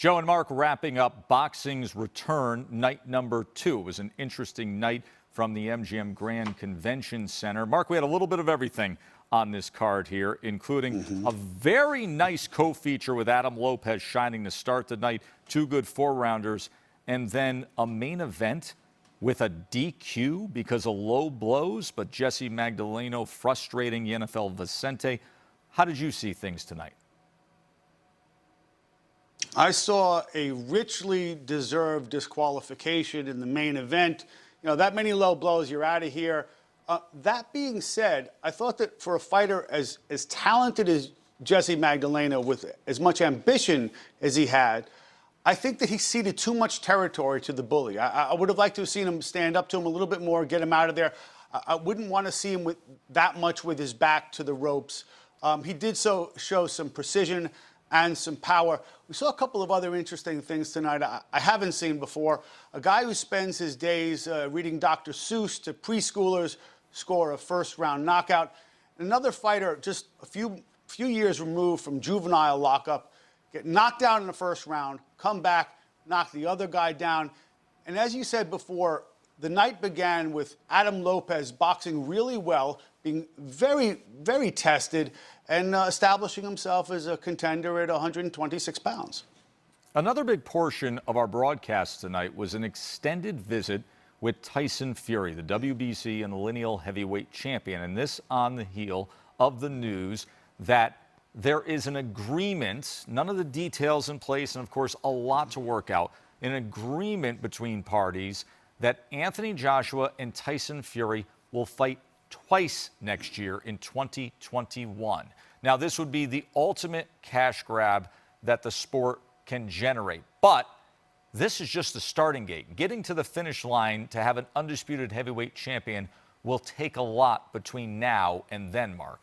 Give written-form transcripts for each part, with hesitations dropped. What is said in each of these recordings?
Joe and Mark wrapping up boxing's return, night number 2. It was an interesting night from the MGM Grand Convention Center. Mark, we had a little bit of everything on this card here, including a very nice co-feature with Adam Lopez shining to start the night, 2 good 4-rounders, and then a main event with a DQ because of low blows, but Jessie Magdaleno frustrating Yenifel Vicente. How did you see things tonight? I saw a richly deserved disqualification in the main event. You know, that many low blows, you're out of here. That being said, I thought that for a fighter as talented as Jessie Magdaleno, with as much ambition as he had, I think that he ceded too much territory to the bully. I would have liked to have seen him stand up to him a little bit more, get him out of there. I wouldn't want to see him with that much with his back to the ropes. He did show some precision and some power. We saw a couple of other interesting things tonight I haven't seen before. A guy who spends his days reading Dr. Seuss to preschoolers score a first-round knockout. Another fighter just a few years removed from juvenile lockup, get knocked out in the first round, come back, knock the other guy down. And as you said before, the night began with Adam Lopez boxing really well, being very, very tested, and establishing himself as a contender at 126 pounds. Another big portion of our broadcast tonight was an extended visit with Tyson Fury, the WBC and lineal heavyweight champion. And this on the heel of the news that there is an agreement, none of the details in place, and of course a lot to work out, an agreement between parties that Anthony Joshua and Tyson Fury will fight twice next year in 2021. Now, this would be the ultimate cash grab that the sport can generate. But this is just the starting gate. Getting to the finish line to have an undisputed heavyweight champion will take a lot between now and then, Mark.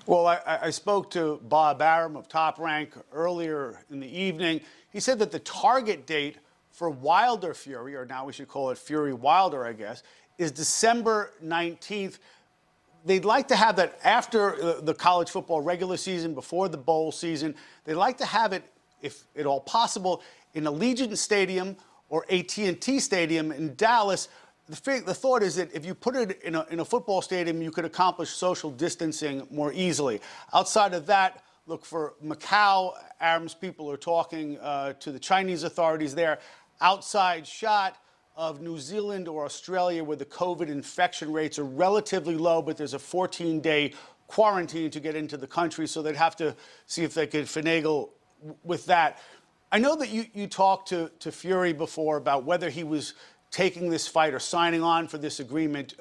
Well, I spoke to Bob Arum of Top Rank earlier in the evening. He said that the target date for Wilder Fury, or now we should call it Fury Wilder, I guess, is December 19th. They'd like to have that after the college football regular season, before the bowl season. They'd like to have it, if at all possible, in Allegiant Stadium or AT&T Stadium in Dallas. The thought is that if you put it in a football stadium, you could accomplish social distancing more easily. Outside of that, look for Macau. Arum's people are talking to the Chinese authorities there. Outside shot of New Zealand or Australia, where the COVID infection rates are relatively low, but there's a 14-day quarantine to get into the country, so they'd have to see if they could finagle with that. I know that you talked to Fury before about whether he was taking this fight or signing on for this agreement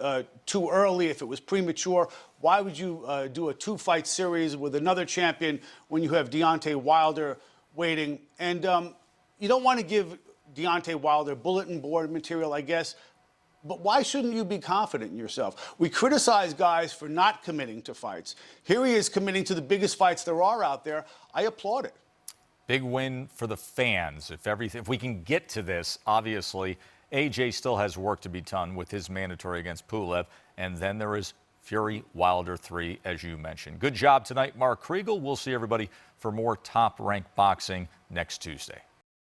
too early, if it was premature. Why would you do a 2-fight series with another champion when you have Deontay Wilder waiting? And you don't want to give Deontay Wilder bulletin board material, I guess, but why shouldn't you be confident in yourself? We criticize guys for not committing to fights. Here he is committing to the biggest fights there are out there. I applaud it. Big win for the fans. If we can get to this, obviously, AJ still has work to be done with his mandatory against Pulev, and then there is Fury Wilder 3, as you mentioned. Good job tonight, Mark Kriegel. We'll see everybody for more Top Rank boxing next Tuesday.